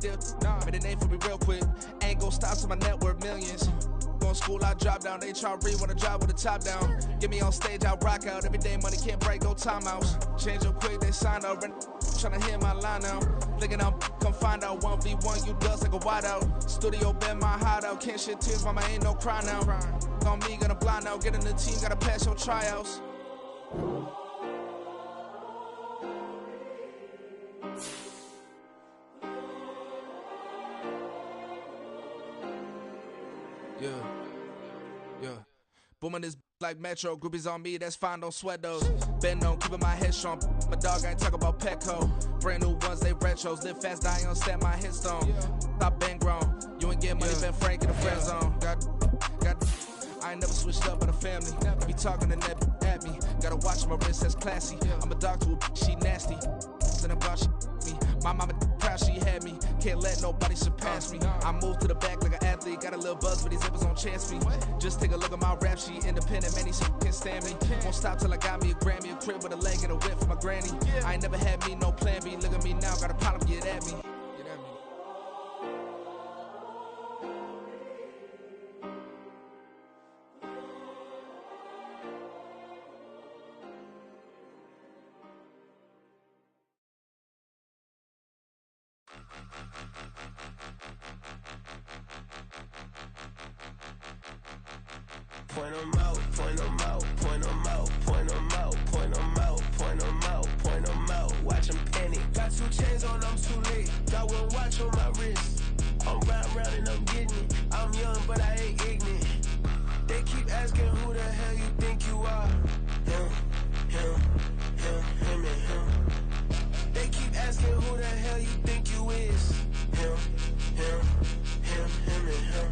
deal. Made a name for me real quick. Ain't gon' stop till my net worth millions. Going school, I drop down. They try to read when I drive with the top down. Get me on stage, I rock out. Every day money can't break, no timeouts. Change up quick, they sign up. Tryna hear my line now. Thinking I'm come find out 1v1, you dust like a wideout. Studio been my hideout. Can't shed tears, mama ain't no cry now. On me, gonna blind out. Get in the team, gotta pass your tryouts. Yeah. Booming this like Metro. Groupies on me, that's fine, don't sweat those. Been on, keeping my head strong. My dog ain't talk about Petco. Brand new ones, they retros. Live fast, die on set, my headstone. Stop been grown. You ain't get money, been frank in the friend zone. Got. I ain't never switched up on the family. Be talking to that at me. Gotta watch my wrist, that's classy. I'm a dog to a she nasty. Then about she me. My mama proud she had me. Can't let nobody surpass me. I move to the back like an athlete. Got a little buzz, but these zippers don't chance me. Just take a look at my rap sheet. Independent, man, these can't stand me. Won't stop till I got me a Grammy, a crib with a leg and a whip for my granny. I ain't never had me no plan B. Look at me now, got a problem, get at me. Point 'em out, point 'em out, point 'em out, point 'em out, point 'em out, point 'em out, point 'em out. Watch 'em panic. Got 2 chains on, I'm too late. Got 1 watch on my wrist. I'm round and I'm getting it. I'm young, but I ain't ignorant. They keep asking who the hell you think you are. Him and him. They keep asking who the hell you think you is. Him and him.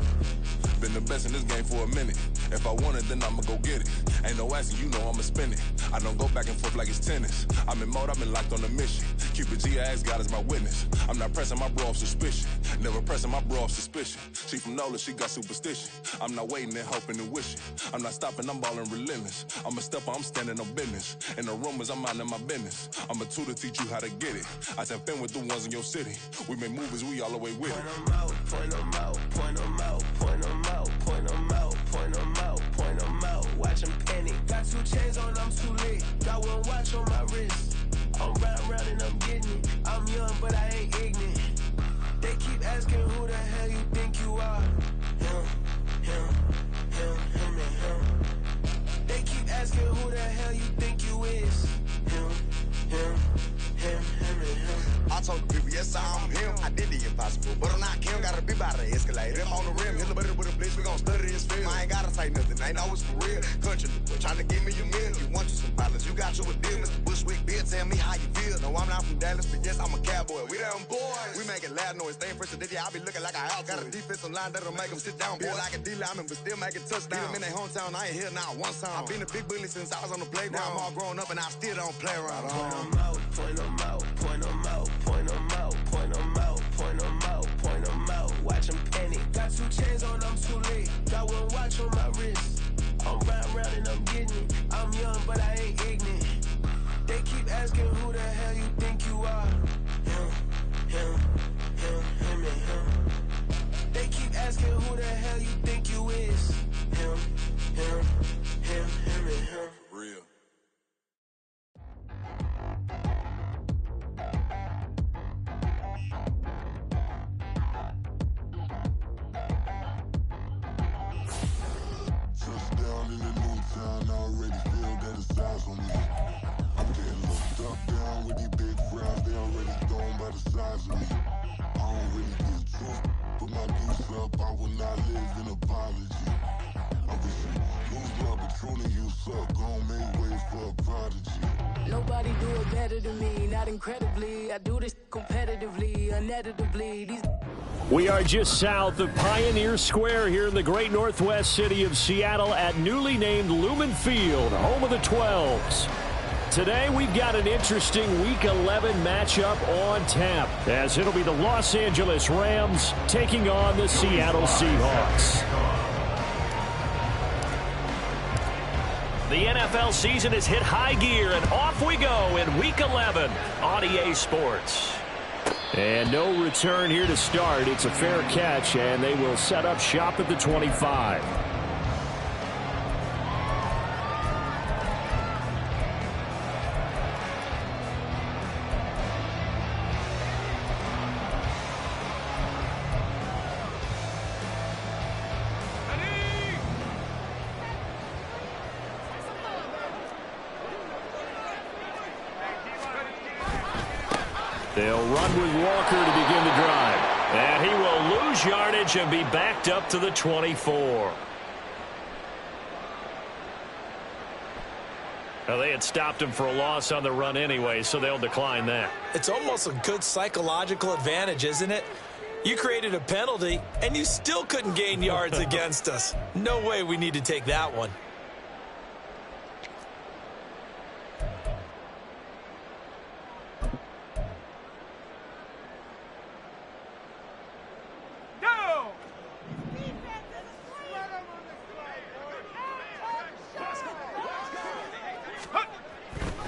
Been the best in this game for a minute. If I want it, then I'ma go get it. Ain't no asking, you know I'ma spin it. I don't go back and forth like it's tennis. I'm in mode, I've been locked on a mission. Cupid G, I ask God as my witness. I'm not pressing my bro off suspicion. Never pressing my bro off suspicion. She from Nola, she got superstition. I'm not waiting and hoping and wishing. I'm not stopping, I'm balling relentless. I'm a stepper, I'm standing on business. In the rumors, I'm minding my business. I'm a tutor, teach you how to get it. I tap in with the ones in your city. We make movies, we all the way with it. Point 'em out, point 'em out, point 'em out, point 'em out, point 'em out, point 'em out, point 'em out. Watch 'em panic. Got 2 chains on, I'm too late. Got 1 watch on my wrist. I'm round and I'm getting it. I'm young, but I ain't ignorant. They keep asking who the hell you think you are. Him and him. They keep asking who the hell you think you is. Him and him. I told the people, yes, I'm him. I did the impossible, but I'm not Kim. Gotta be by the escalator. On the rim, hit the butter with a blitz. We gon' study this film. I ain't gotta say nothing. Ain't always for real. Country, trying to give me a meal. You want you some violence. You got you a deal, Mr. Bushwick. Bill, tell me how you feel. No, I'm not from Dallas, but yes, I'm a cowboy. We them boys. We making loud noise. Staying fresh today. I be looking like a house. Got a defensive line that'll make them sit down. Feel like a D-lineman, but still making touchdowns. Beat them in their hometown. I ain't here now one time. I've been a big bully since I was on the playground. I'm all grown up and I still don't play around. Point 'em out, point 'em out, point 'em out, point 'em out, point 'em out, point 'em out, point 'em out. Watch 'em panic. Got 2 chains on, I'm too late. Got 1 watch on my wrist. I'm round and I'm getting it. I'm young, but I ain't ignorant. They keep asking who the hell you think you are. Him and him. They keep asking who the hell you think you is. Him and him. Real. Touchdown in the new town, I already feel that it's eyes on me. I'm getting looked up down with these big crowds, they already thrown by the size of me. I don't really get truth, but my goose up, I will not live in apology. I wish you lose love, but truly you suck, gon' make way for a prodigy. Nobody do it better than me, not incredibly. I do this competitively, uneditably. We are just south of Pioneer Square here in the great northwest city of Seattle at newly named Lumen Field, home of the 12s. Today we've got an interesting Week 11 matchup on tap, as it'll be the Los Angeles Rams taking on the Seattle Seahawks. The NFL season has hit high gear, and off we go in Week 11 on EA Sports. And no return here to start. It's a fair catch, and they will set up shop at the 25. They'll run with Walker to begin the drive. And he will lose yardage and be backed up to the 24. Well, they had stopped him for a loss on the run anyway, so they'll decline that. It's almost a good psychological advantage, isn't it? You created a penalty, and you still couldn't gain yards against us. No way we need to take that one.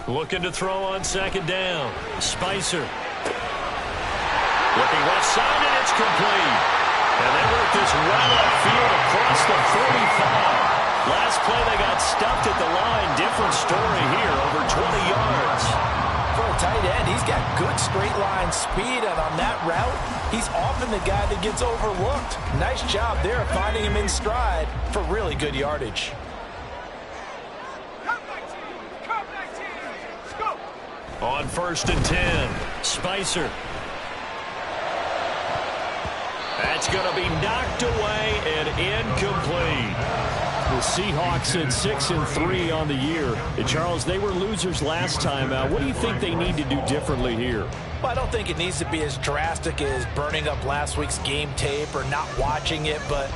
Looking to throw on second down. Spicer. Looking left side, and it's complete. And they work this right upfield across the 45. Last play, they got stuffed at the line. Different story here, over 20 yards. For a tight end, he's got good straight line speed, and on that route, he's often the guy that gets overlooked. Nice job there of finding him in stride for really good yardage. On 1st and 10, Spicer. That's going to be knocked away and incomplete. The Seahawks at 6-3 on the year. And Charles, they were losers last time out. What do you think they need to do differently here? Well, I don't think it needs to be as drastic as burning up last week's game tape or not watching it, but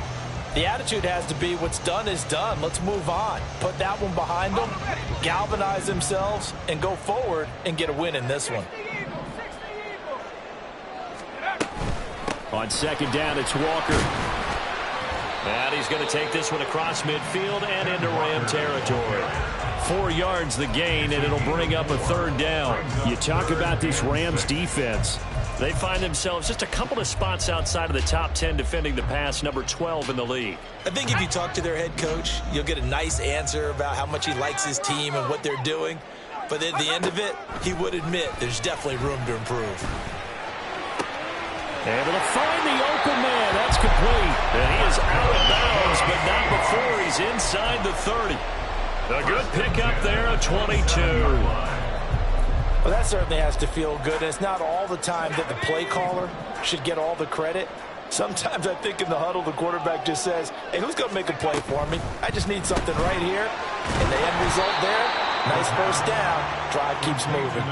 the attitude has to be what's done is done. Let's move on. Put that one behind them, galvanize themselves, and go forward and get a win in this one. On second down, it's Walker. And he's going to take this one across midfield and into Ram territory. 4 yards the gain, and it'll bring up a 3rd down. You talk about this Rams defense. They find themselves just a couple of spots outside of the top 10 defending the pass, number 12 in the league. I think if you talk to their head coach, you'll get a nice answer about how much he likes his team and what they're doing. But at the end of it, he would admit there's definitely room to improve. Able to find the open man. That's complete. And he is out of bounds, but not before he's inside the 30. A good pickup there, a 22. Well, that certainly has to feel good. It's not all the time that the play caller should get all the credit. Sometimes I think in the huddle, the quarterback just says, hey, who's going to make a play for me? I just need something right here. And the end result there, nice first down. Drive keeps moving.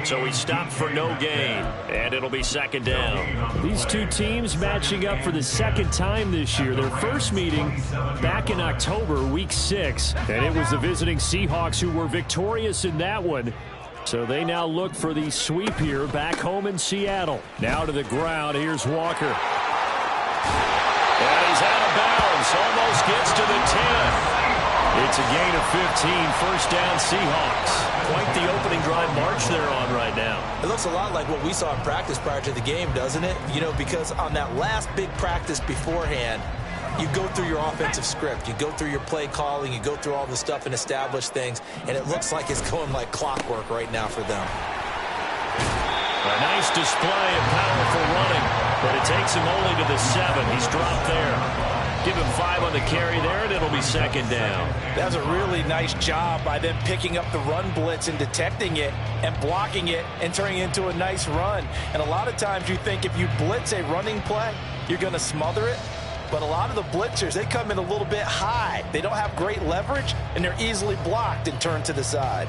So he stopped for no gain, and it'll be 2nd down. These two teams matching up for the 2nd time this year. Their first meeting back in October, week 6. And it was the visiting Seahawks who were victorious in that one. So they now look for the sweep here back home in Seattle. Now to the ground. Here's Walker. And he's out of bounds. Almost gets to the 10. It's a gain of 15. 1st down Seahawks. Quite the opening drive march they're on right now. It looks a lot like what we saw in practice prior to the game, doesn't it? You know, because on that last big practice beforehand, you go through your offensive script. You go through your play calling. You go through all the stuff and establish things. And it looks like it's going like clockwork right now for them. A nice display of powerful running. But it takes him only to the 7. He's dropped there. Give him 5 on the carry there, and it'll be 2nd down. That's a really nice job by them picking up the run blitz and detecting it and blocking it and turning it into a nice run. And a lot of times you think if you blitz a running play, you're going to smother it. But a lot of the blitzers, they come in a little bit high. They don't have great leverage, and they're easily blocked and turned to the side.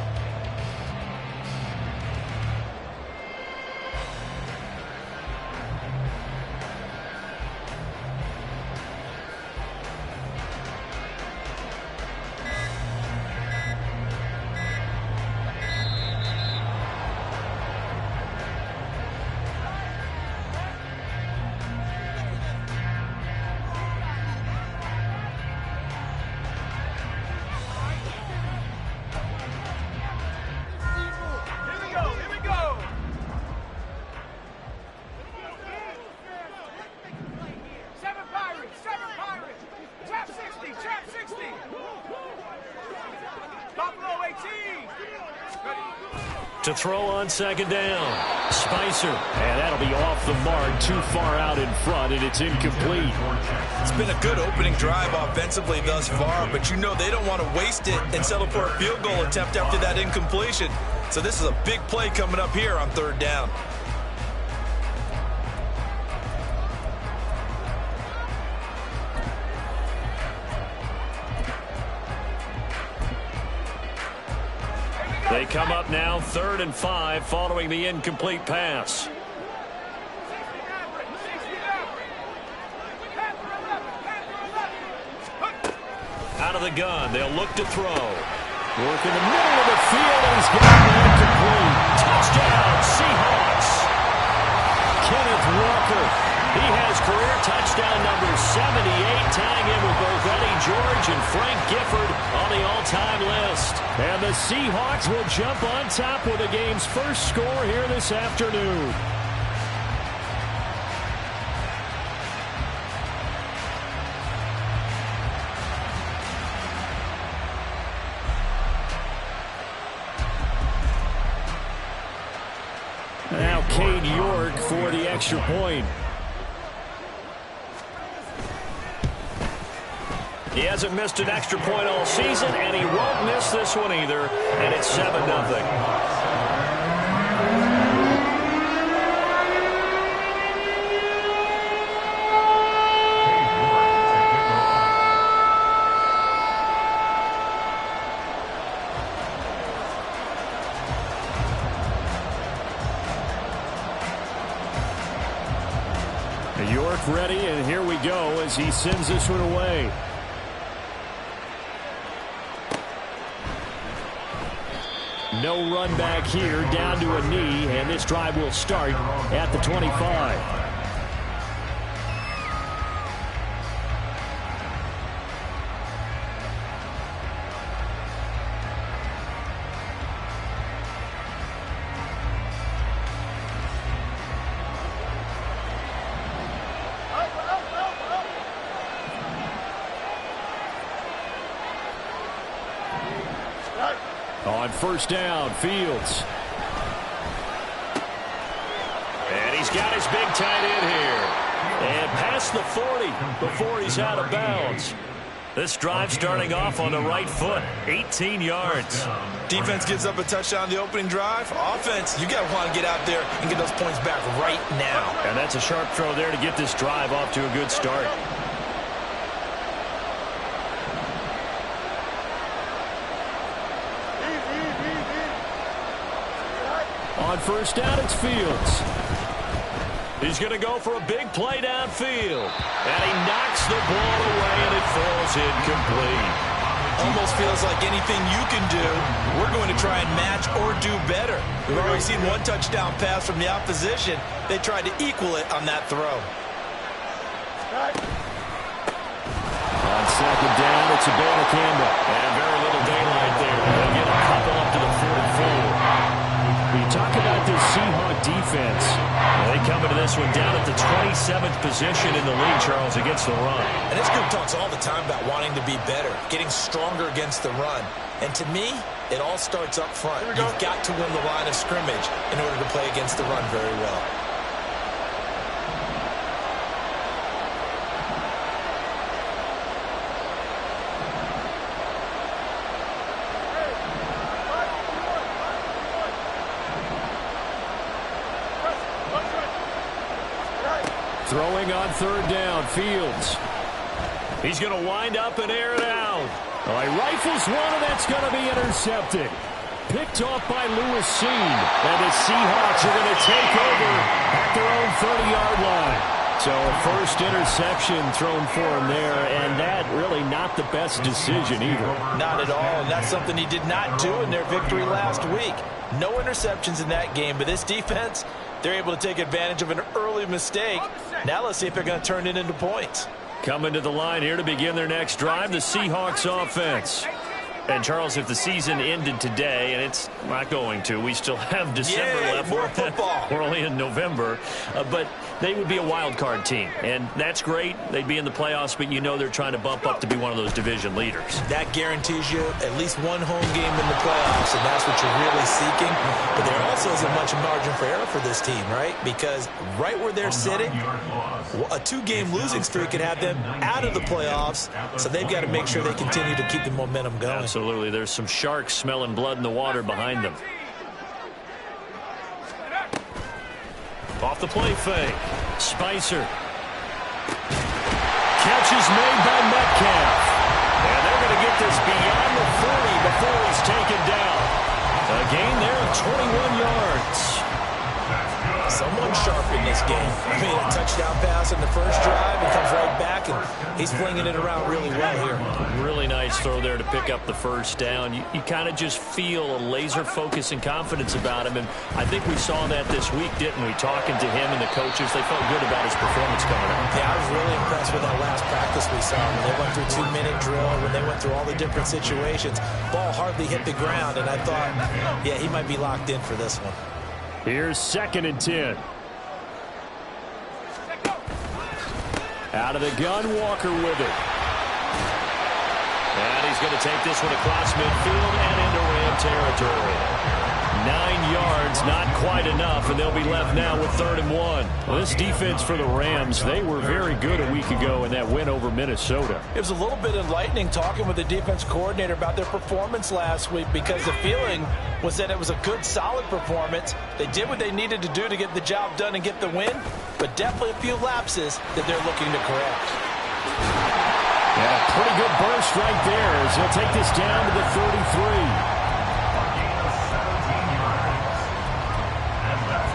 to throw on second down. Spicer, and that'll be off the mark, too far out in front, and it's incomplete. It's been a good opening drive offensively thus far, but you know they don't want to waste it and settle for a field goal attempt after that incompletion. So this is a big play coming up here on third down. They come up now 3rd and 5 following the incomplete pass. Out of the gun, they'll look to throw. Work in the middle of the field, and he's got it incomplete. Touchdown, Seahawks. Kenneth Walker. He has career touchdown number 78, tying in with both Eddie George and Frank Gifford on the all-time list. And the Seahawks will jump on top with the game's first score here this afternoon. Now Cade York for the extra point. He hasn't missed an extra point all season, and he won't miss this one either, and it's 7-0. York ready, and here we go as he sends this one away. No run back here, down to a knee, and this drive will start at the 25. On first down, Fields. And he's got his big tight end here. And past the 40 before he's out of bounds. This drive starting off on the right foot, 18 yards. Defense gives up a touchdown the opening drive. Offense, you got to want to get out there and get those points back right now. And that's a sharp throw there to get this drive off to a good start. On first down, it's Fields. He's going to go for a big play downfield. And he knocks the ball away, and it falls incomplete. Almost feels like anything you can do, we're going to try and match or do better. We've already seen one touchdown pass from the opposition. They tried to equal it on that throw. On second down, it's Abana Campbell. And very little daylight there. They'll get a couple up to the 44. You talk about this Seahawk defense. They come into this one down at the 27th position in the league, Charles, against the run. And this group talks all the time about wanting to be better, getting stronger against the run. And to me, it all starts up front. You've got to win the line of scrimmage in order to play against the run very well. Throwing on third down, Fields. He's going to wind up and air it out. Well, he rifles one, and that's going to be intercepted. Picked off by Lewis Seen. And the Seahawks are going to take over at their own 30-yard line. So a first interception thrown for him there, and that really not the best decision either. Not at all, and that's something he did not do in their victory last week. No interceptions in that game, but this defense, they're able to take advantage of an early mistake. Now let's see if they're going to turn it into points. Coming to the line here to begin their next drive, the Seahawks offense. And, Charles, if the season ended today, and it's not going to, we still have December left. More football. We're only in November. But they would be a wild card team, and that's great. They'd be in the playoffs, but you know they're trying to bump up to be one of those division leaders. That guarantees you at least one home game in the playoffs, and that's what you're really seeking. But there also isn't much margin for error for this team, right? Because right where they're sitting, a 2-game losing streak could have them out of the playoffs, so they've got to make sure they continue to keep the momentum going. Absolutely. There's some sharks smelling blood in the water behind them. Off the play fake. Spicer. Catch is made by Metcalf. And they're going to get this beyond the 40 before he's taken down. A gain there of 21 yards. Someone sharp in this game. I mean, a touchdown pass in the first drive. He comes right back, and he's flinging it around really well here. Really nice throw there to pick up the first down. You kind of just feel a laser focus and confidence about him, and I think we saw that this week, didn't we? Talking to him and the coaches, they felt good about his performance coming out. Yeah, I was really impressed with that last practice we saw when they went through 2-minute drill, when they went through all the different situations. Ball hardly hit the ground, and I thought, yeah, he might be locked in for this one. Here's 2nd and 10. Out of the gun, Walker with it. And he's going to take this one across midfield and into Ram territory. 9 yards, not quite enough, and they'll be left now with 3rd and 1. Well, this defense for the Rams, they were very good a week ago in that win over Minnesota. It was a little bit enlightening talking with the defense coordinator about their performance last week, because the feeling was that it was a good, solid performance. They did what they needed to do to get the job done and get the win, but definitely a few lapses that they're looking to correct. Yeah, pretty good burst right there as he'll take this down to the 33.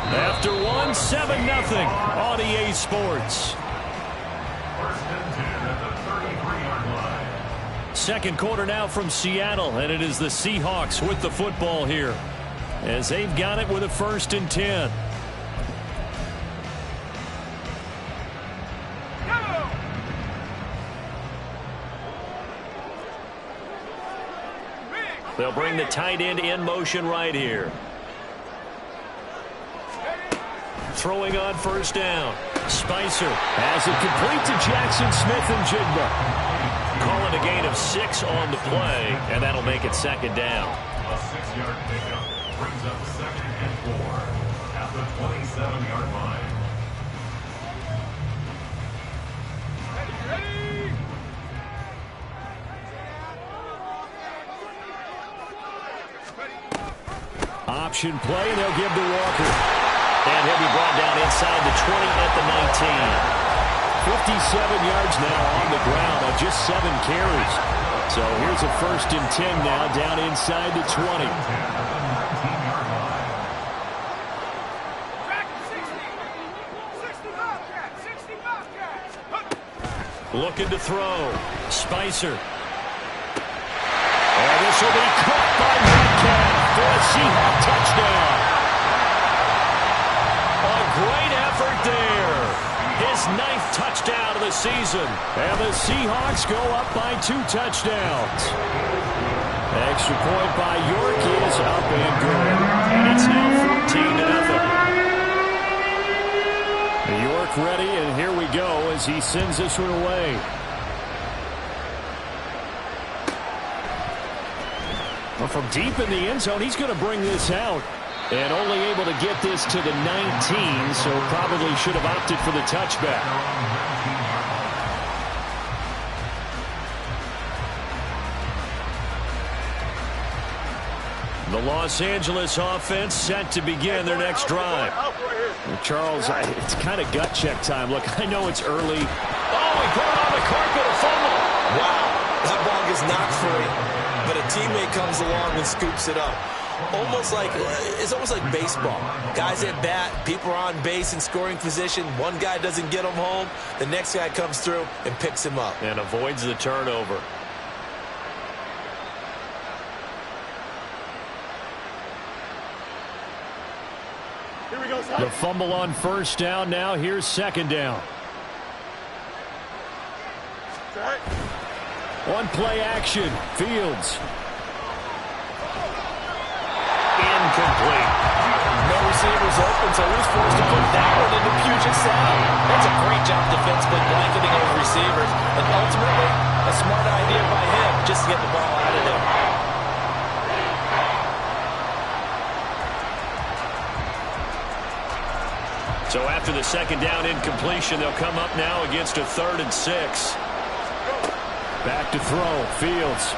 After 1, 7-0 on EA Sports. Second quarter now from Seattle, and it is the Seahawks with the football here as they've got it with a 1st and 10. They'll bring the tight end in motion right here. Throwing on 1st down. Spicer has it complete to Jackson Smith and Jigba. Calling a gain of 6 on the play, and that'll make it 2nd down. A 6-yard pickup brings up 2nd and 4 at the 27-yard line. Option play, and they'll give to Walker. And he'll be brought down inside the 20 at the 19. 57 yards now on the ground on just 7 carries. So here's a 1st and 10 now down inside the 20. Looking to throw. Spicer. And this will be caught by Metcalf for a Seahawk touchdown. Great effort there. His 9th touchdown of the season. And the Seahawks go up by 2 touchdowns. Extra point by York is up and good. And it's now 14-0. York ready, and here we go as he sends this one away. Well, from deep in the end zone, he's going to bring this out. And only able to get this to the 19, so probably should have opted for the touchback. The Los Angeles offense set to begin their next drive. Charles, it's kind of gut check time. Look, I know it's early. Oh, he put it on the carpet, a fumble. Wow, that ball gets knocked free, but a teammate comes along and scoops it up. It's almost like baseball. Guys at bat, people are on base in scoring position. One guy doesn't get him home. The next guy comes through and picks him up. And avoids the turnover. Here we go, son. The fumble on 1st down now. Here's 2nd down. Right. One play action. Fields. incomplete. No receivers open, so he's forced to put that one into Puget Sound. That's a great job defensively blanketing those receivers. And ultimately, a smart idea by him just to get the ball out of there. So after the second down incompletion, they'll come up now against a 3rd and 6. Back to throw. Fields.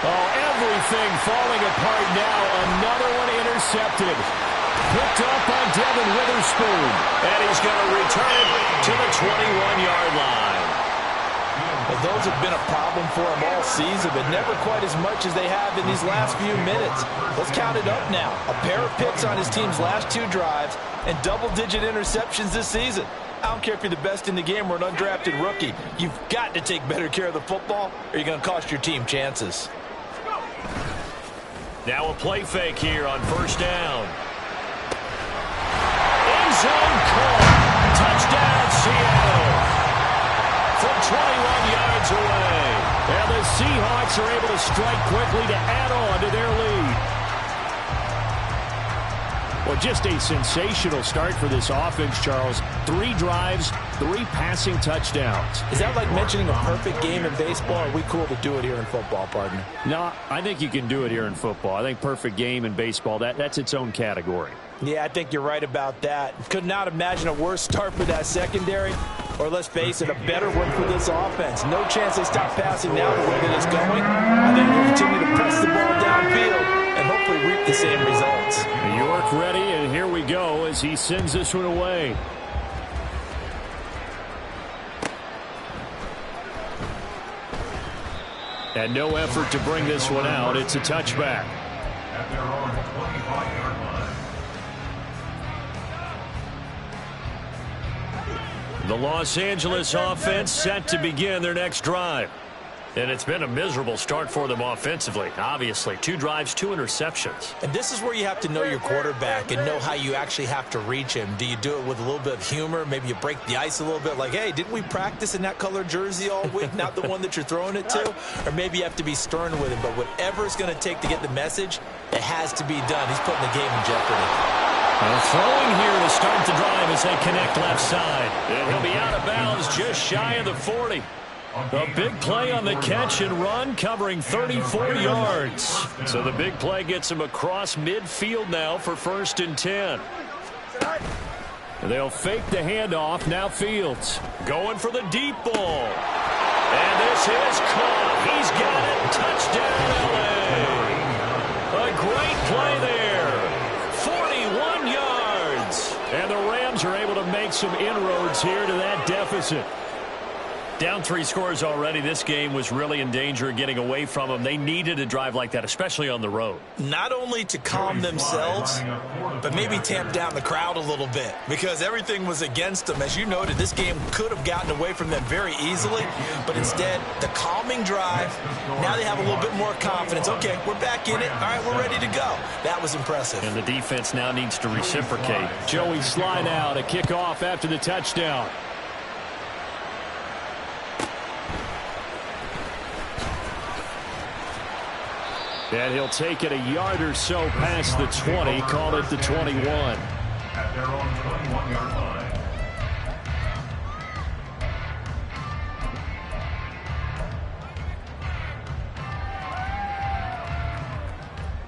Oh, everything falling apart now. Another one intercepted. Picked up by Devin Witherspoon. And he's going to return it to the 21-yard line. Well, those have been a problem for him all season, but never quite as much as they have in these last few minutes. Let's count it up now. A pair of picks on his team's last 2 drives and double-digit interceptions this season. I don't care if you're the best in the game or an undrafted rookie. You've got to take better care of the football or you're going to cost your team chances. Now a play fake here on 1st down. End zone call. Touchdown, Seattle. From 21 yards away. And the Seahawks are able to strike quickly to add on to their lead. Well, just a sensational start for this offense, Charles. 3 drives, 3 passing touchdowns. Is that like mentioning a perfect game in baseball? Or are we cool to do it here in football, partner? No, I think you can do it here in football. I think perfect game in baseball, that's its own category. Yeah, I think you're right about that. Could not imagine a worse start for that secondary. Or let's face it, a better one for this offense. No chance they stop passing now the way that it's going. I think they'll continue to press the ball downfield and hopefully reap the same results. York ready, and here we go as he sends this one away. And no effort to bring this one out. It's a touchback. At their own 25-yard line. The Los Angeles offense set to begin their next drive. And it's been a miserable start for them offensively, obviously. 2 drives, 2 interceptions. And this is where you have to know your quarterback and know how you actually have to reach him. Do you do it with a little bit of humor? Maybe you break the ice a little bit, like, hey, didn't we practice in that color jersey all week, not the one that you're throwing it to? Or maybe you have to be stern with him. But whatever it's going to take to get the message, it has to be done. He's putting the game in jeopardy. Throwing here to start the drive as they connect left side. And he'll be out of bounds just shy of the 40. A big play on the catch and run, covering 34 yards. So the big play gets him across midfield now for 1st and 10. They'll fake the handoff. Now Fields going for the deep ball. And this is caught. He's got it. Touchdown, L.A. A great play there. 41 yards. And the Rams are able to make some inroads here to that deficit. Down 3 scores already. This game was really in danger of getting away from them. They needed a drive like that, especially on the road. Not only to calm themselves, but maybe tamp down the crowd a little bit because everything was against them. As you noted, this game could have gotten away from them very easily, but instead, the calming drive, now they have a little bit more confidence. Okay, we're back in it. All right, we're ready to go. That was impressive. And the defense now needs to reciprocate. Joey slide out, a kickoff after the touchdown. And he'll take it a yard or so past the 20, call it the 21. At their own 21-yard line.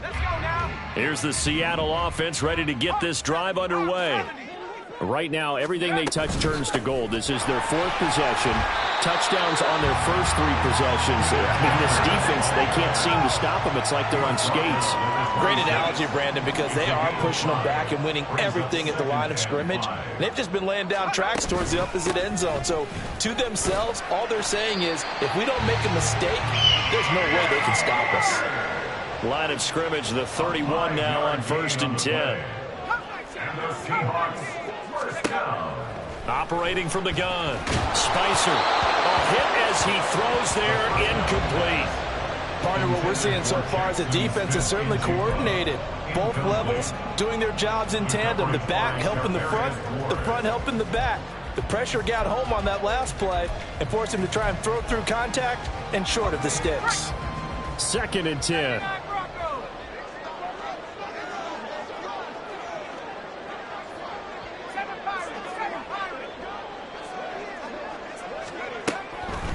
Let's go now. Here's the Seattle offense ready to get this drive underway. Right now, everything they touch turns to gold. This is their 4th possession. Touchdowns on their first 3 possessions. I mean, this defense, they can't seem to stop them. It's like they're on skates. Great analogy, Brandon, because they are pushing them back and winning everything at the line of scrimmage. And they've just been laying down tracks towards the opposite end zone. So, to themselves, all they're saying is, if we don't make a mistake, there's no way they can stop us. Line of scrimmage, the 31 now on 1st and 10. And the Seahawks, 1st down. Operating from the gun. Spicer. A hit as he throws there, incomplete. Partner, what we're seeing so far is the defense is certainly coordinated. Both levels doing their jobs in tandem. The back helping the front helping the back. The pressure got home on that last play and forced him to try and throw through contact and short of the sticks. 2nd and 10.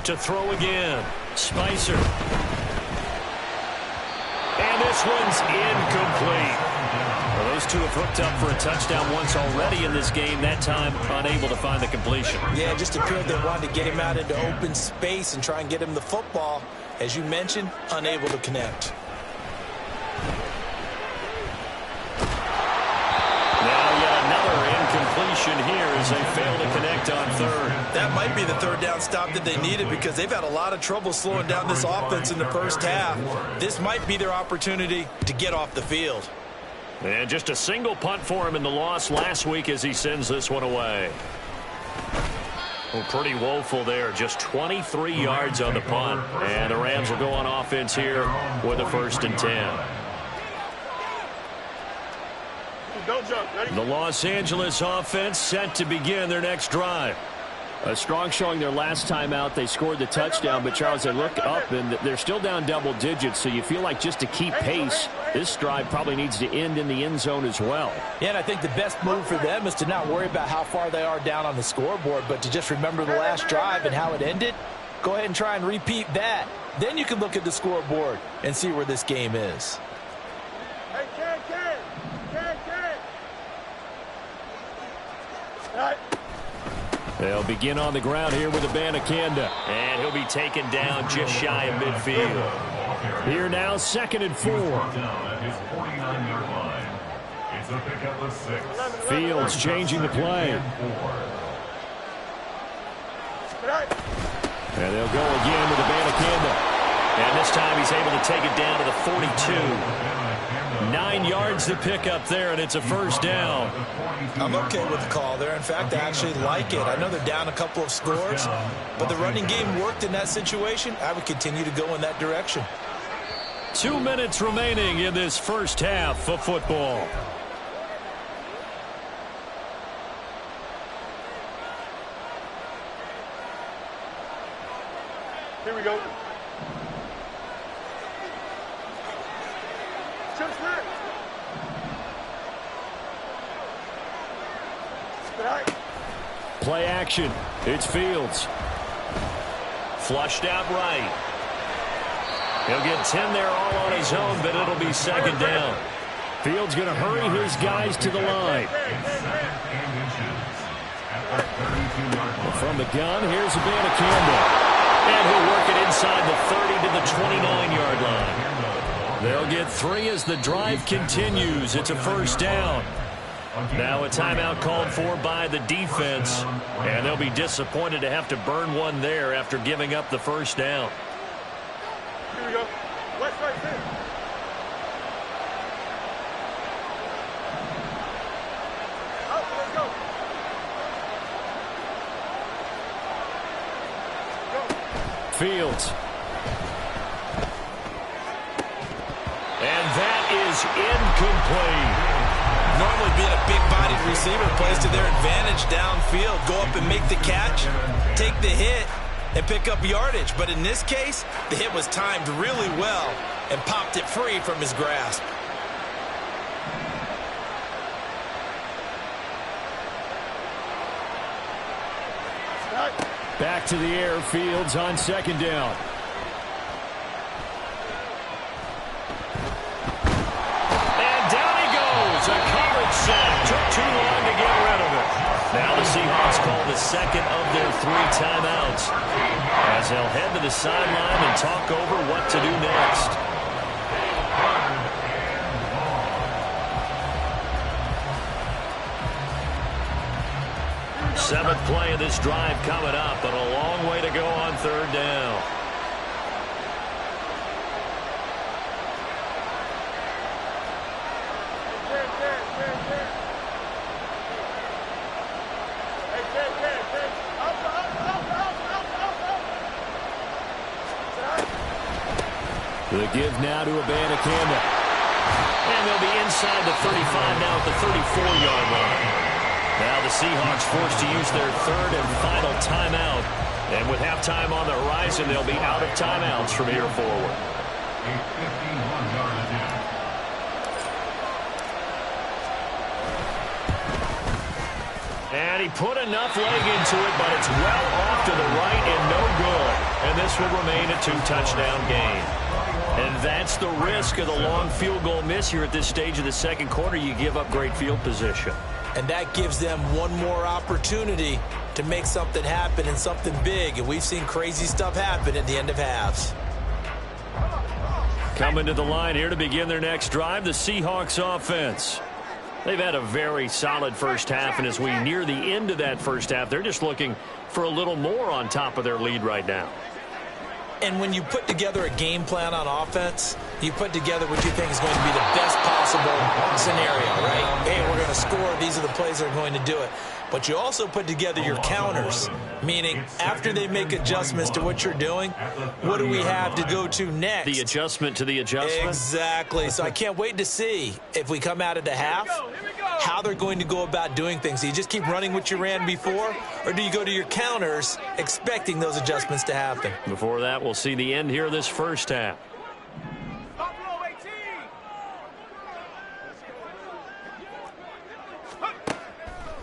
To throw again. Spicer. And this one's incomplete. Well, those two have hooked up for a touchdown once already in this game. That time, unable to find the completion. Yeah, it just appeared they wanted to get him out into open space and try and get him the football. As you mentioned, unable to connect. Completion here as they fail to connect on third. That might be the third down stop that they needed because they've had a lot of trouble slowing down this offense in the first half. This might be their opportunity to get off the field. And just a single punt for him in the loss last week as he sends this one away. Well, pretty woeful there. Just 23 yards on the punt. And the Rams will go on offense here with a 1st and 10. The Los Angeles offense set to begin their next drive. A strong showing their last time out. They scored the touchdown, but Charles, they look up and they're still down double digits, so you feel like just to keep pace, this drive probably needs to end in the end zone as well. Yeah, and I think the best move for them is to not worry about how far they are down on the scoreboard, but to just remember the last drive and how it ended. Go ahead and try and repeat that. Then you can look at the scoreboard and see where this game is. They'll begin on the ground here with Abanikanda. And he'll be taken down just shy of midfield. Here now, 2nd and 4. Fields changing the play. And they'll go again with Abanikanda. And this time he's able to take it down to the 42. 9 yards to pick up there, and it's a 1st down. I'm okay with the call there. In fact, I actually like it. I know they're down a couple of scores, but the running game worked in that situation. I would continue to go in that direction. 2 minutes remaining in this first half of football. Here we go. Play action. It's Fields. Flushed out right. He'll get 10 there all on his own, but it'll be 2nd down. Fields going to hurry his guys to the line. From the gun, here's Abanikanda. And he'll work it inside the 30 to the 29-yard line. They'll get 3 as the drive continues. It's a 1st down. Now a timeout called for by the defense, and they'll be disappointed to have to burn one there after giving up the 1st down. Here we go. West right there. Let's go. Fields. And that is incomplete. Normally being a big-bodied receiver plays to their advantage downfield. Go up and make the catch, take the hit, and pick up yardage. But in this case, the hit was timed really well and popped it free from his grasp. Back to the air, Fields on 2nd down. A coverage sack. Took too long to get rid of it. Now the Seahawks call the 2nd of their 3 timeouts as they'll head to the sideline and talk over what to do next. Seventh play of this drive coming up, but a long way to go on 3rd down. The give now to Abanikanda. And they'll be inside the 35 now at the 34-yard line. Now the Seahawks forced to use their 3rd and final timeout. And with halftime on the horizon, they'll be out of timeouts from here forward. And he put enough leg into it, but it's well off to the right and no good. And this will remain a 2-touchdown game. And that's the risk of the long field goal miss here at this stage of the second quarter. You give up great field position. And that gives them one more opportunity to make something happen and something big. And we've seen crazy stuff happen at the end of halves. Coming to the line here to begin their next drive, the Seahawks offense. They've had a very solid first half, and as we near the end of that first half, they're just looking for a little more on top of their lead right now. And when you put together a game plan on offense, you put together what you think is going to be the best possible scenario, right? Hey, we're going to score. These are the plays that are going to do it. But you also put together your counters, meaning after they make adjustments to what you're doing, what do we have to go to next? The adjustment to the adjustment? Exactly. So I can't wait to see if we come out of the half, how they're going to go about doing things. Do you just keep running what you ran before, or do you go to your counters expecting those adjustments to happen? Before that, we'll see the end here of this first half.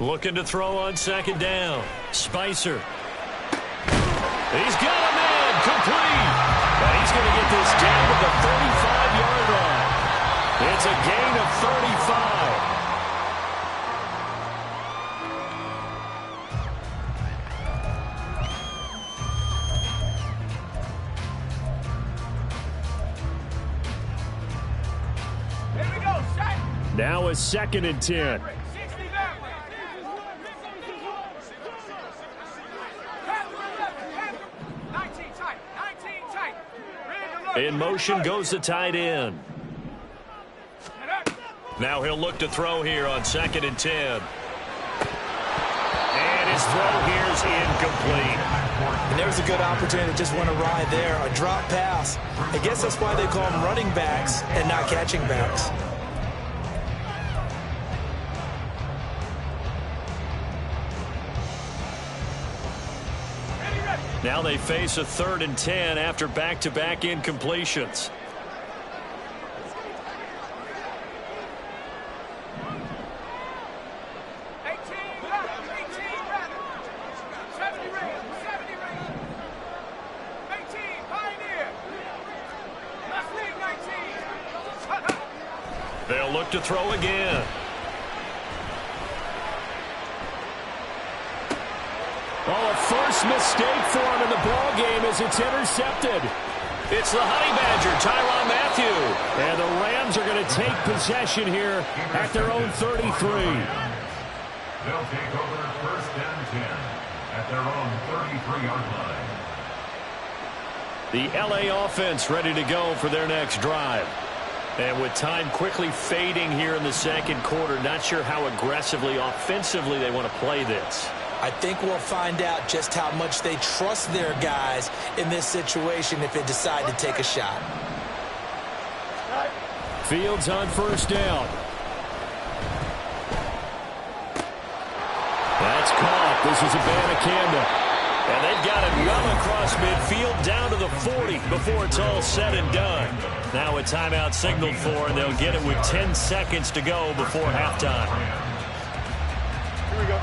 Looking to throw on second down. Spicer. He's got a man complete. And he's going to get this down to the 35-yard line. It's a gain of 35. Here we go, set. Now a 2nd and 10. In motion goes the tight end. Now he'll look to throw here on 2nd and 10. And his throw here is incomplete. And there's a good opportunity to just went awry there. A drop pass. I guess that's why they call them running backs and not catching backs. Now they face a 3rd and 10 after back-to-back incompletions. They'll look to throw again. Oh, a first mistake for him in the ball game as it's intercepted. It's the Honey Badger, Tyrann Mathieu. And the Rams are going to take possession here at their own 33. They'll take over 1st and 10 at their own 33-yard line. The LA offense ready to go for their next drive. And with time quickly fading here in the second quarter, not sure how aggressively, offensively they want to play this. I think we'll find out just how much they trust their guys in this situation if they decide to take a shot. Fields on 1st down. That's caught. This is Abanikanda. And they've got it well across midfield down to the 40 before it's all said and done. Now a timeout signaled for, and they'll get it with 10 seconds to go before halftime. Here we go.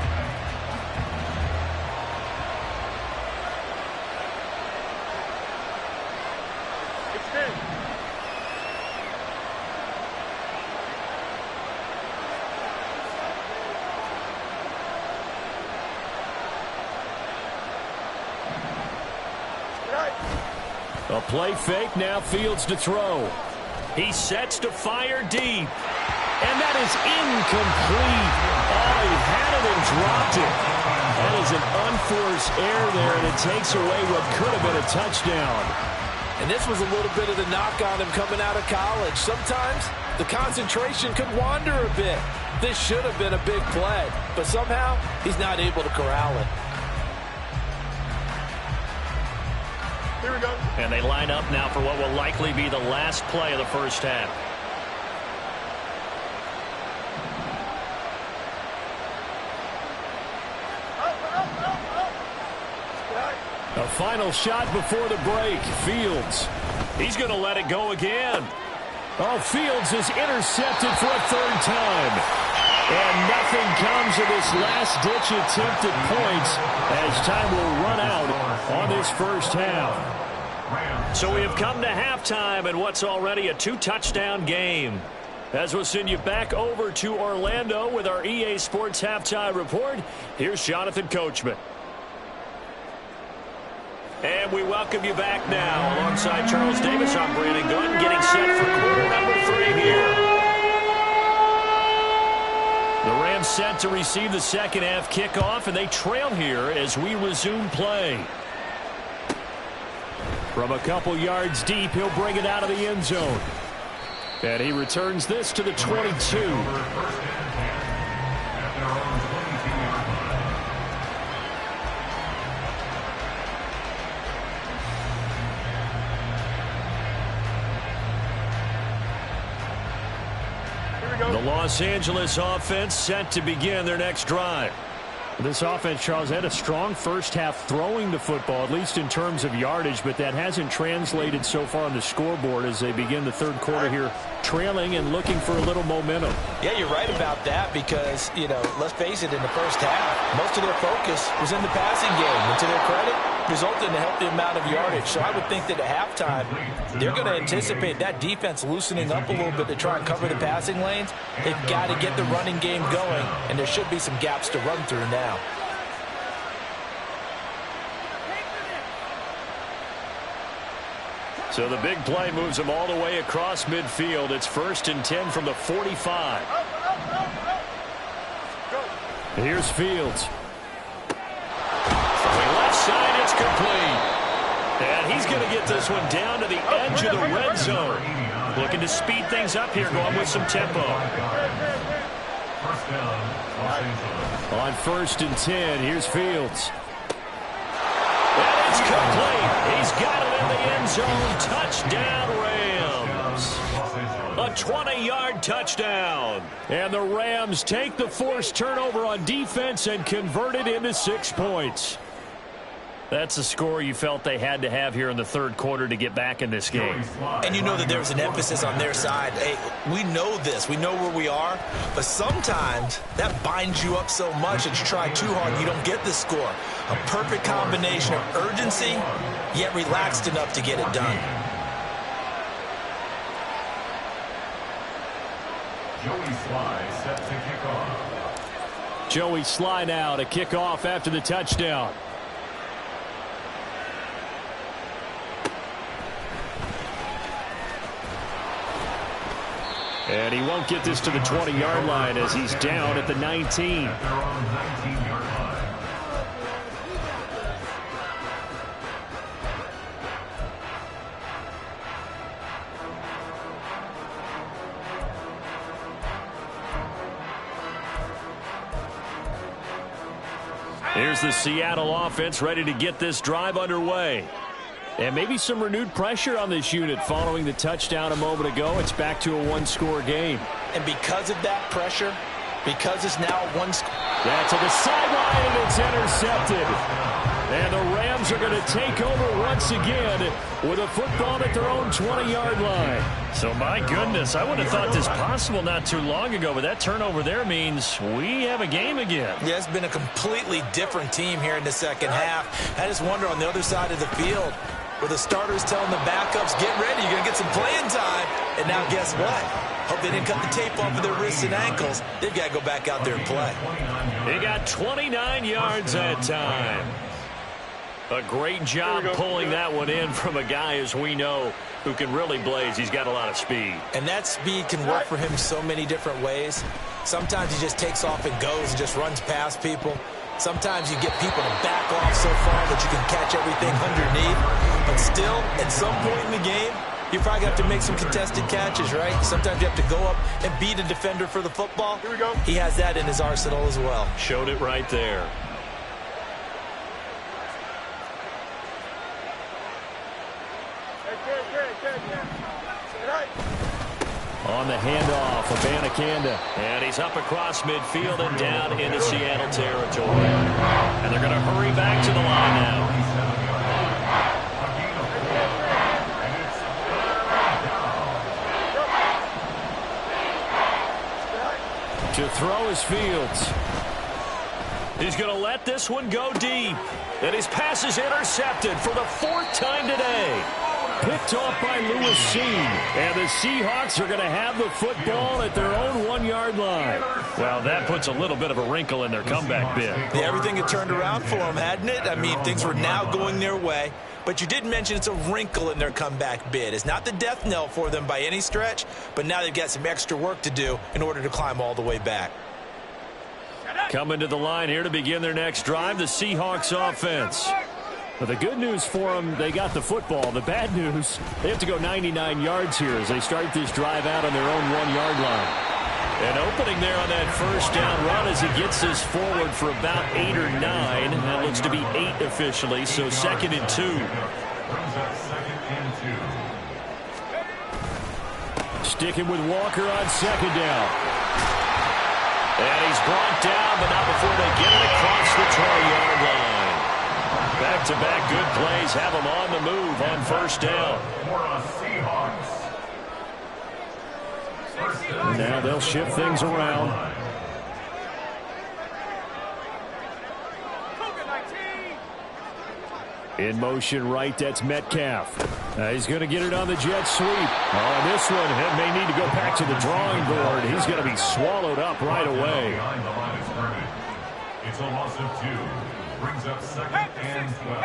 A play fake, now Fields to throw. He sets to fire deep. And that is incomplete. Oh, he had it and dropped it. That is an unforced error there, and it takes away what could have been a touchdown. And this was a little bit of the knock on him coming out of college. Sometimes the concentration could wander a bit. This should have been a big play, but somehow he's not able to corral it. Here we go. And they line up now for what will likely be the last play of the first half. A final shot before the break. Fields. He's going to let it go again. Oh, Fields is intercepted for a 3rd time. And nothing comes of this last-ditch attempt at points as time will run out on this first half. So we have come to halftime in what's already a 2-touchdown game. As we'll send you back over to Orlando with our EA Sports Halftime Report, here's Jonathan Coachman. And we welcome you back now. Alongside Charles Davis, I'm Brandon Gunn, getting set for quarter number 3 here. The Rams set to receive the second half kickoff, and they trail here as we resume play. From a couple yards deep, he'll bring it out of the end zone. And he returns this to the 22. The Los Angeles offense set to begin their next drive. This offense, Charles, had a strong first half throwing the football, at least in terms of yardage, but that hasn't translated so far on the scoreboard as they begin the third quarter here, trailing and looking for a little momentum. Yeah, you're right about that because, let's face it, in the first half, most of their focus was in the passing game. And to their credit, resulted in a healthy amount of yardage. So I would think that at halftime, they're going to anticipate that defense loosening up a little bit to try and cover the passing lanes. They've got to get the running game going, and there should be some gaps to run through now. So the big play moves them all the way across midfield. It's 1st and 10 from the 45. Here's Fields. Side, it's complete. And he's going to get this one down to the edge of the red zone. Looking to speed things up here, going with some tempo. On 1st and 10, here's Fields. And it's complete. He's got it in the end zone. Touchdown, Rams. A 20-yard touchdown. And the Rams take the forced turnover on defense and convert it into 6 points. That's the score you felt they had to have here in the third quarter to get back in this game. And you know that there's an emphasis on their side. Hey, we know this. We know where we are. But sometimes that binds you up so much that you try too hard, you don't get the score. A perfect combination of urgency, yet relaxed enough to get it done. Joey Sly set to kick off. Joey Sly now to kick off after the touchdown. And he won't get this to the 20-yard line as he's down at the 19. Here's the Seattle offense ready to get this drive underway. And maybe some renewed pressure on this unit following the touchdown a moment ago. It's back to a one-score game. And because of that pressure, because it's now one score. That's to the sideline, and it's intercepted. And the Rams are going to take over once again with a football at their own 20-yard line. So, my goodness, I would have thought this possible not too long ago, but that turnover there means we have a game again. Yeah, it's been a completely different team here in the second half. I just wonder on the other side of the field, where the starters telling the backups, get ready, you're going to get some playing time. And now guess what? Hope they didn't cut the tape off of their wrists and ankles. They've got to go back out there and play. He got 29 yards that time. A great job pulling that one in from a guy, as we know, who can really blaze. He's got a lot of speed. And that speed can work for him so many different ways. Sometimes he just takes off and goes and just runs past people. Sometimes you get people to back off so far that you can catch everything underneath. But still, at some point in the game, you probably have to make some contested catches, right? Sometimes you have to go up and beat a defender for the football. Here we go. He has that in his arsenal as well. Showed it right there. On the handoff, Abanikanda. And he's up across midfield and down into Seattle territory. And they're going to hurry back to the line now. To throw is Fields. He's going to let this one go deep. And his pass is intercepted for the 4th time today. Picked off by Lewis Seen. And the Seahawks are going to have the football at their own 1-yard line. Well, that puts a little bit of a wrinkle in their comeback bid. Yeah, everything had turned around for them, hadn't it? I mean, things were now going their way. But you did mention it's a wrinkle in their comeback bid. It's not the death knell for them by any stretch, but now they've got some extra work to do in order to climb all the way back. Coming to the line here to begin their next drive, the Seahawks offense. But the good news for them, they got the football. The bad news, they have to go 99 yards here as they start this drive out on their own 1-yard line. And opening there on that first down run as he gets this forward for about 8 or 9. That looks to be 8 officially, so 2nd and 2. Sticking with Walker on 2nd down. And he's brought down, but not before they get it across the 20-yard line. Back-to-back good plays have them on the move on 1st down. Now they'll shift things around. In motion right, that's Metcalf. He's going to get it on the jet sweep. On this one, he may need to go back to the drawing board. He's going to be swallowed up right away. It's a loss of 2. Brings up 2nd and 12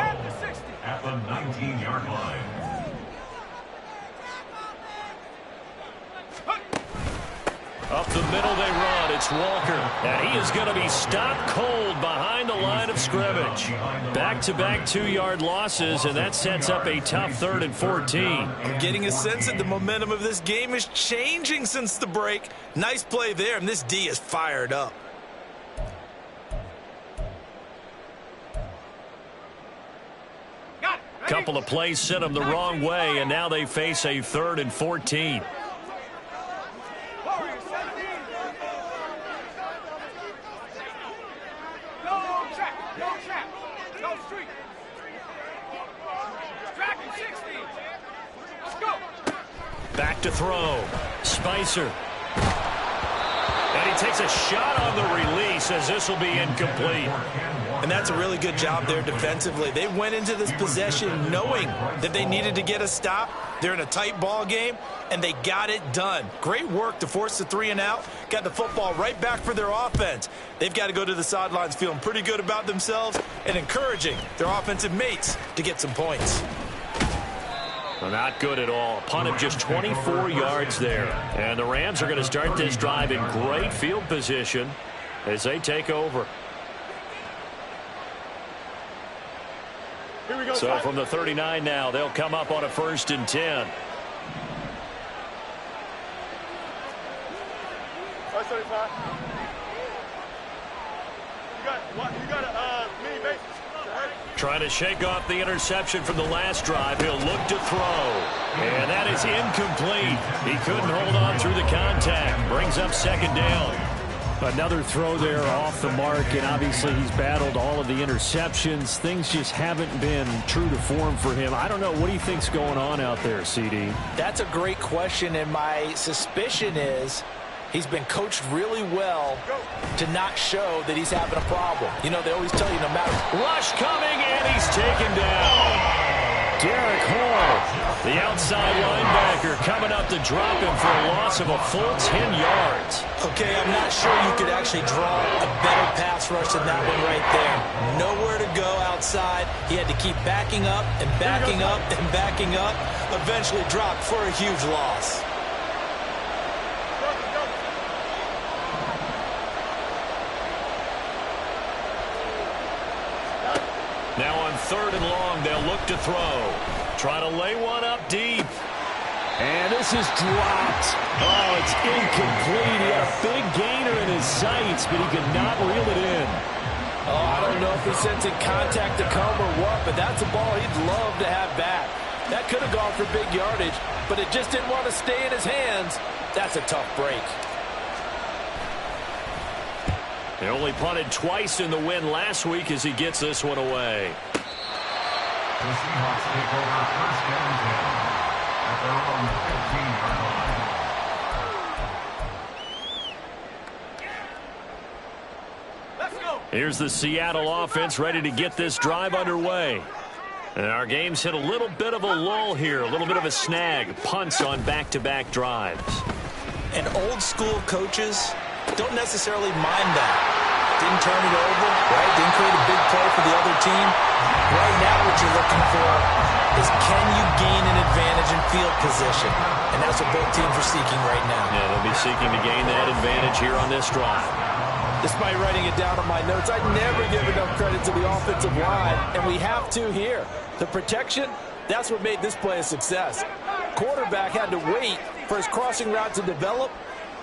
at the 19-yard line. Up the middle they run. It's Walker. And he is going to be stopped cold behind the line of scrimmage. Back-to-back 2-yard losses, and that sets up a tough 3rd and 14. I'm getting a sense that the momentum of this game is changing since the break. Nice play there, and this D is fired up. Couple of plays sent them the wrong way, and now they face a 3rd and 14. Back to throw. Spicer. And he takes a shot on the release as this will be incomplete. And that's a really good job there defensively. They went into this possession knowing that they needed to get a stop. They're in a tight ball game, and they got it done. Great work to force the 3 and out. Got the football right back for their offense. They've got to go to the sidelines feeling pretty good about themselves and encouraging their offensive mates to get some points. Well, not good at all. A punt of just 24 yards there. And the Rams are going to start this drive in great field position as they take over. Here we go, so from the 39 now, they'll come up on a 1st and 10. You got a mini base. Trying to shake off the interception from the last drive. He'll look to throw. And that is incomplete. He couldn't hold on through the contact. Brings up 2nd down. Another throw there off the mark, and obviously he's battled all of the interceptions. Things just haven't been true to form for him. I don't know. What do you think's going on out there, CD? That's a great question, and my suspicion is he's been coached really well to not show that he's having a problem. You know, they always tell you no matter. Rush coming, and he's taken down. Derek Hall, the outside linebacker, coming up to drop him for a loss of a full 10 yards. Okay, I'm not sure you could actually draw a better pass rush than that one right there. Nowhere to go outside. He had to keep backing up and backing up and backing up. Eventually dropped for a huge loss. Now on 3rd and long, they'll look to throw. Try to lay one up deep. And this is dropped. Oh, it's incomplete. He had a big gainer in his sights, but he could not reel it in. Oh, I don't know if he's sensing contact to come or what, but that's a ball he'd love to have back. That could have gone for big yardage, but it just didn't want to stay in his hands. That's a tough break. They only punted twice in the win last week as he gets this one away. The Seahawks take over 1st and 10 at their own 15-yard line. Here's the Seattle offense ready to get this drive underway. And our game's hit a little bit of a lull here, a little bit of a snag. Punts on back-to-back drives. And old-school coaches don't necessarily mind that. Didn't turn it over, right? Didn't create a big play for the other team. Right now what you're looking for is can you gain an advantage in field position? And that's what both teams are seeking right now. Yeah, they'll be seeking to gain that advantage here on this drive. Despite writing it down on my notes, I never give enough credit to the offensive line, and we have to here. The protection, that's what made this play a success. Quarterback had to wait for his crossing route to develop,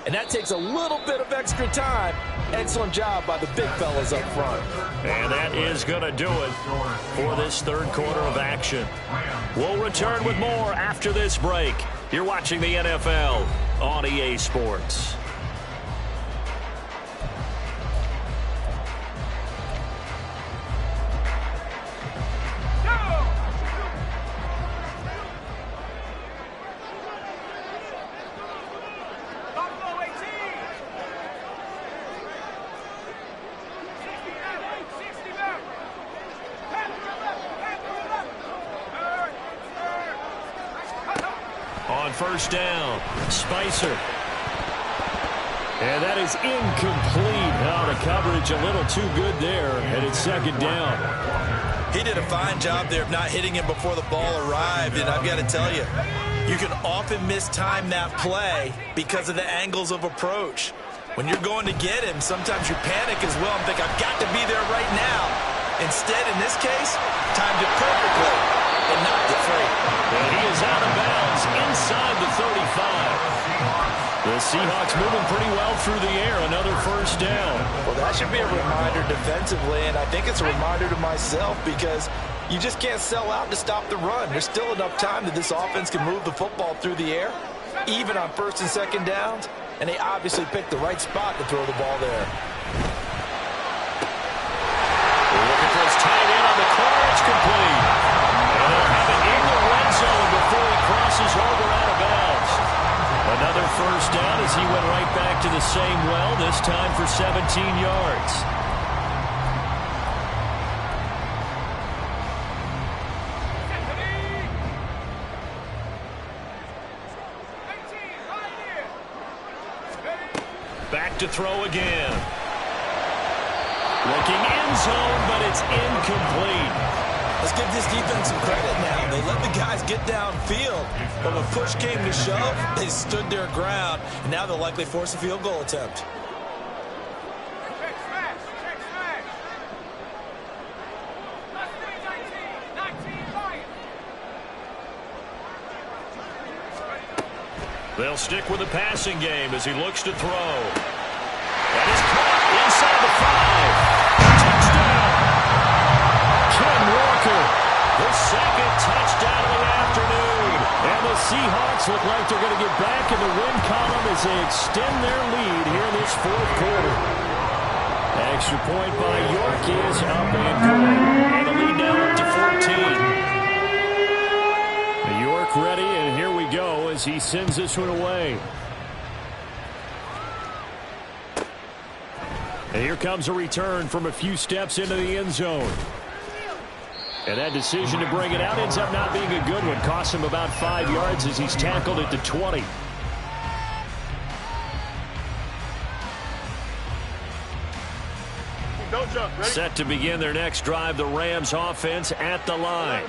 and that takes a little bit of extra time. Excellent job by the big fellas up front. And that is going to do it for this third quarter of action. We'll return with more after this break. You're watching the NFL on EA Sports. On first down, Spicer. And that is incomplete. Oh, the coverage a little too good there, and it's second down. He did a fine job there of not hitting him before the ball arrived, and I've got to tell you, you can often mistime that play because of the angles of approach. When you're going to get him, sometimes you panic as well and think, I've got to be there right now. Instead, in this case, timed it perfectly and knocked it free. And he is out of bounds inside the 35. The Seahawks moving pretty well through the air. Another first down. Well, that should be a reminder defensively, and I think it's a reminder to myself because you just can't sell out to stop the run. There's still enough time that this offense can move the football through the air, even on first and second downs, and they obviously picked the right spot to throw the ball there. We're looking for his tight end on the corner. It's complete. And they'll have it in the red zone before he crosses over out of bounds. Another first down as he went right back to the same well, this time for 17 yards. Back to throw again. Looking end zone, but it's incomplete. Let's give this defense some credit now. They let the guys get downfield, but when push came to shove, they stood their ground, and now they'll likely force a field goal attempt. They'll stick with the passing game as he looks to throw. That is caught inside the 5. Touchdown! Ken Walker, the second touchdown of the afternoon. And the Seahawks look like they're going to get back in the win column as they extend their lead here in this fourth quarter. Extra point by York is up and good. And the lead now up to 14. York ready, and here we go as he sends this one away. And here comes a return from a few steps into the end zone. And that decision to bring it out ends up not being a good one. Costs him about 5 yards as he's tackled at the 20. Set to begin their next drive, the Rams offense at the line.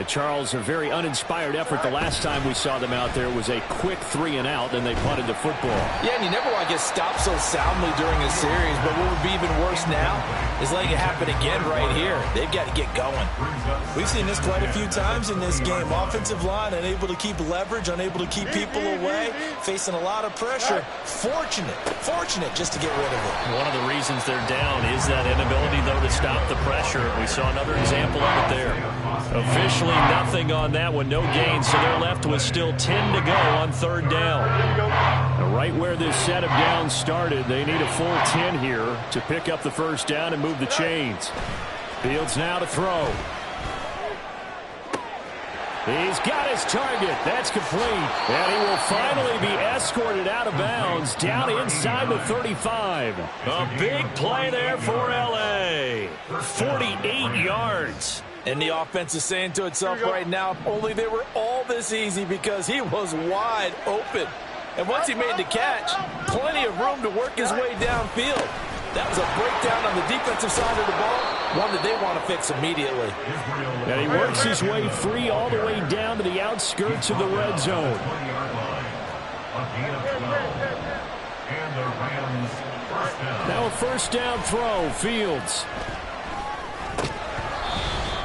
Charles, a very uninspired effort. The last time we saw them out there was a quick 3-and-out, then they punted the football. Yeah, and you never want to get stopped so soundly during a series, but what would be even worse now is letting it happen again right here. They've got to get going. We've seen this quite a few times in this game. Offensive line unable to keep leverage, unable to keep people away, facing a lot of pressure. Fortunate just to get rid of it. One of the reasons they're down is that inability, though, to stop the pressure. We saw another example of it there. Officially nothing on that one, no gain, so they're left with still 10 to go on third down. Now, right where this set of downs started, they need a full 10 here to pick up the first down and move the chains. Fields now to throw. He's got his target. That's complete. And he will finally be escorted out of bounds down inside the 35. A big play there for L.A. 48 yards. And the offense is saying to itself right now, if only they were all this easy, because he was wide open. And once he made the catch, plenty of room to work his way downfield. That was a breakdown on the defensive side of the ball, one that they want to fix immediately. And he works his way free all the way down to the outskirts of the red zone. Now a first down throw, Fields.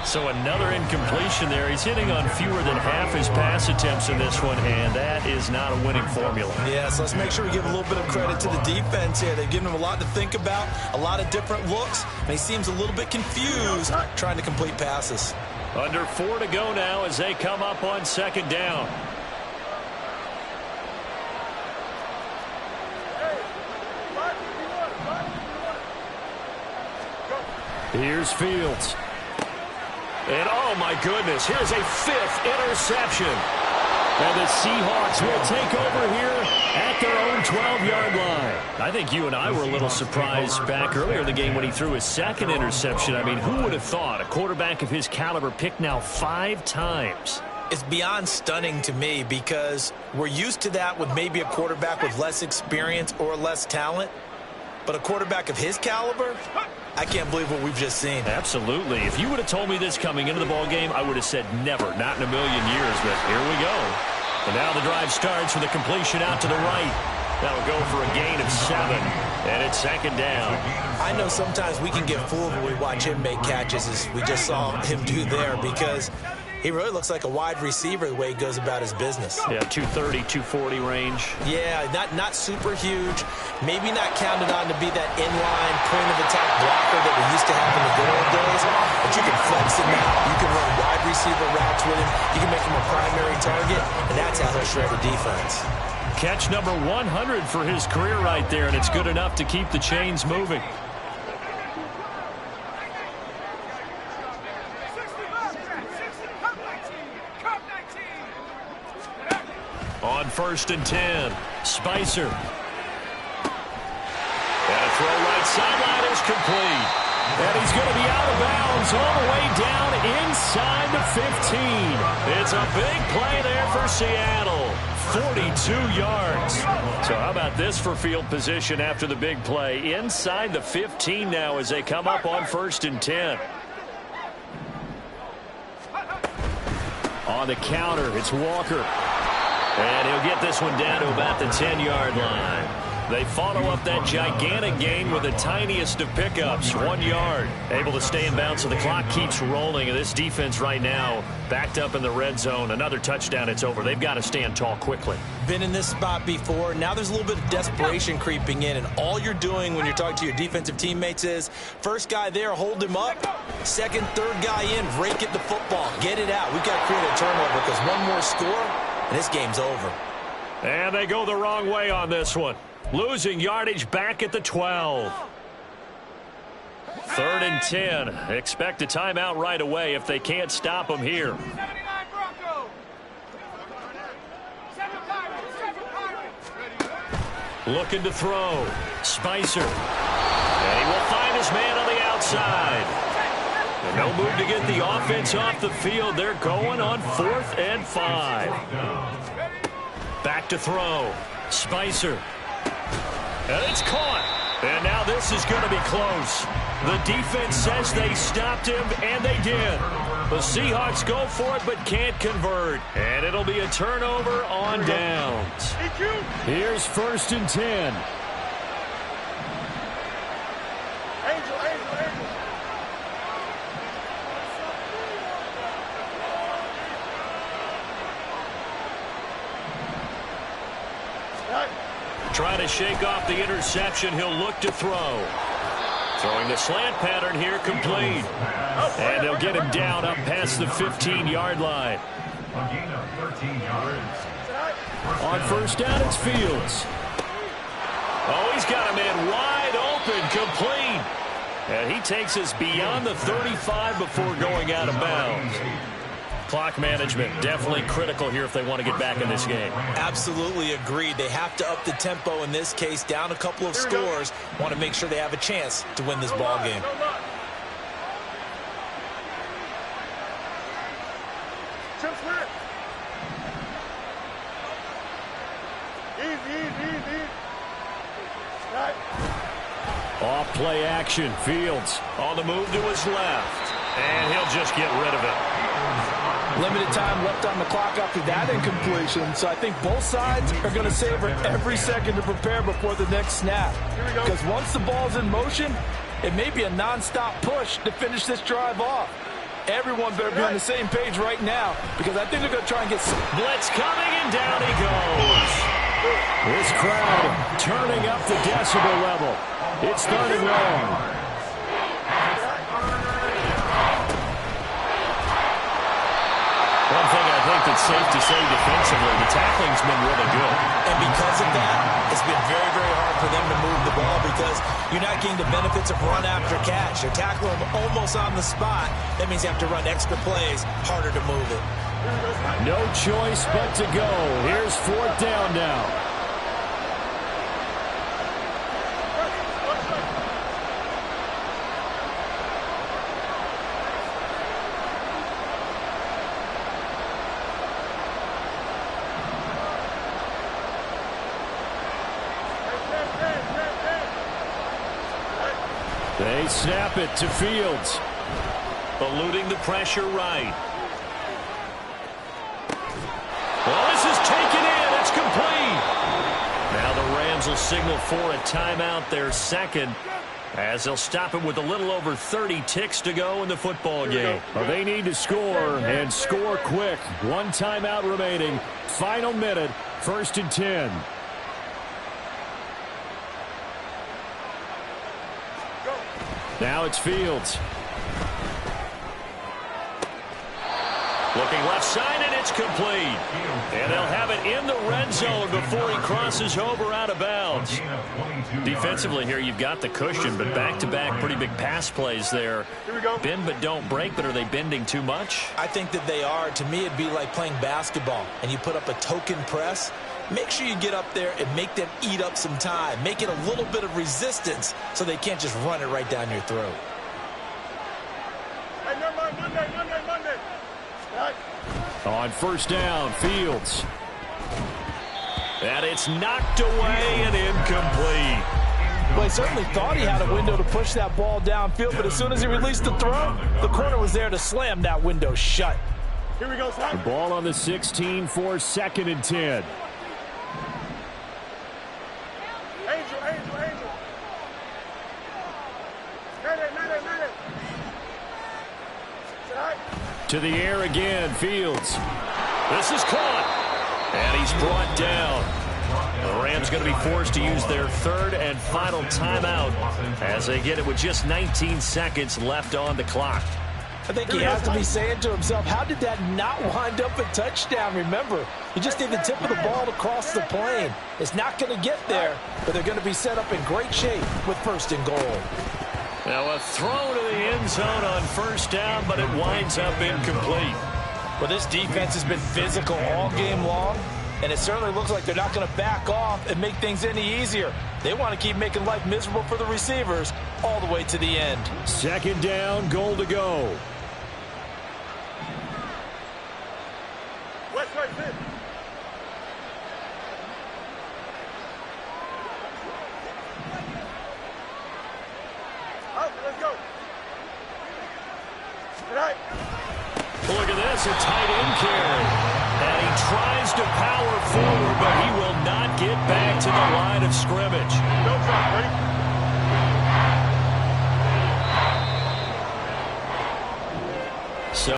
So another incompletion there. He's hitting on fewer than half his pass attempts in this one, and that is not a winning formula. Yeah, so let's make sure we give a little bit of credit to the defense here. They've given him a lot to think about, a lot of different looks, and he seems a little bit confused trying to complete passes. Under 4 to go now as they come up on second down. Here's Fields. And, oh, my goodness, here's a 5th interception. And the Seahawks will take over here at their own 12-yard line. I think you and I were a little surprised back earlier in the game when he threw his 2nd interception. I mean, who would have thought a quarterback of his caliber picked now 5 times? It's beyond stunning to me, because we're used to that with maybe a quarterback with less experience or less talent. But a quarterback of his caliber, I can't believe what we've just seen. Absolutely. If you would have told me this coming into the ball game, I would have said never, not in a million years. But here we go. And now the drive starts with a completion out to the right. That'll go for a gain of 7. And it's second down. I know sometimes we can get fooled when we watch him make catches, as we just saw him do there, because he really looks like a wide receiver the way he goes about his business. Yeah, 230, 240 range. Yeah, not super huge. Maybe not counted on to be that inline point-of-attack blocker that we used to have in the good old days. But you can flex him out. You can run wide receiver routes with him. You can make him a primary target, and that's how he'll shred the defense. Catch number 100 for his career right there, and it's good enough to keep the chains moving. On 1st and 10, Spicer. And a throw right sideline is complete. And he's going to be out of bounds all the way down inside the 15. It's a big play there for Seattle. 42 yards. So how about this for field position after the big play? Inside the 15 now as they come up on 1st and 10. On the counter, it's Walker. And he'll get this one down to about the 10-yard line. They follow up that gigantic gain with the tiniest of pickups, 1 yard. Able to stay in bounds, so the clock keeps rolling. And this defense right now backed up in the red zone. Another touchdown, it's over. They've got to stand tall quickly. Been in this spot before. Now there's a little bit of desperation creeping in. And all you're doing when you're talking to your defensive teammates is, first guy there, hold him up. Second, third guy in, rake at the football. Get it out. We've got to create a turnover, because one more score, and this game's over. And they go the wrong way on this one. Losing yardage back at the 12. 3rd and 10. Expect a timeout right away if they can't stop them here. Looking to throw. Spicer. And he will find his man on the outside. And no move to get the offense off the field. They're going on 4th and 5. Back to throw. Spicer. And it's caught. And now this is going to be close. The defense says they stopped him, and they did. The Seahawks go for it but can't convert. And it'll be a turnover on downs. Here's 1st and 10. Trying to shake off the interception. He'll look to throw. Throwing the slant pattern here, complete. And they'll get him down up past the 15-yard line. On 1st down, it's Fields. Oh, he's got a man wide open, complete. And he takes us beyond the 35 before going out of bounds. Clock management, definitely critical here if they want to get back in this game. Absolutely agreed. They have to up the tempo in this case, down a couple of scores. Want to make sure they have a chance to win this ball game. Off play action. Fields on the move to his left. And he'll just get rid of it. Limited time left on the clock after that incompletion. So I think both sides are going to savor every second to prepare before the next snap. Because once the ball's in motion, it may be a non-stop push to finish this drive off. Everyone better be on the same page right now, because I think they're going to try and get... Blitz coming, and down he goes. This crowd turning up the decibel level. It's third and long. One thing I think that's safe to say defensively, the tackling's been really good. And because of that, it's been very, very hard for them to move the ball because you're not getting the benefits of run after catch. You're tackling them almost on the spot. That means you have to run extra plays, harder to move it. No choice but to go. Here's fourth down now. They snap it to Fields. Eluding the pressure right. Well, this is taken in. It's complete. Now the Rams will signal for a timeout, their second, as they'll stop it with a little over 30 ticks to go in the football game. Well, they need to score, and score quick. One timeout remaining. Final minute, 1st and 10. Now it's Fields. Looking left side, and it's complete. And they'll have it in the red zone before he crosses over out of bounds. Defensively here, you've got the cushion, but back-to-back pretty big pass plays there. Bend but don't break, but are they bending too much? I think that they are. To me, it'd be like playing basketball, and you put up a token press. Make sure you get up there and make them eat up some time. Make it a little bit of resistance so they can't just run it right down your throat. Hey, never mind, Monday. Right. On first down, Fields. And it's knocked away and incomplete. Well, he certainly thought he had a window to push that ball downfield, but as soon as he released the throw, the corner was there to slam that window shut. Here we go, son. The ball on the 16 for 2nd and 10. Angel. Mayday. To the air again, Fields. This is caught. And he's brought down. The Rams going to be forced to use their third and final timeout as they get it with just 19 seconds left on the clock. I think he has to be saying to himself, how did that not wind up a touchdown? Remember, you just need the tip of the ball to cross the plane. It's not going to get there, but they're going to be set up in great shape with 1st and goal. Now a throw to the end zone on first down, but it winds up incomplete. Well, this defense has been physical all game long, and it certainly looks like they're not going to back off and make things any easier. They want to keep making life miserable for the receivers all the way to the end. 2nd down, goal to go. West right there. Let's go. Right. Look at this, a tight end carry. And he tries to power forward, but he will not get back to the line of scrimmage. No time, ready?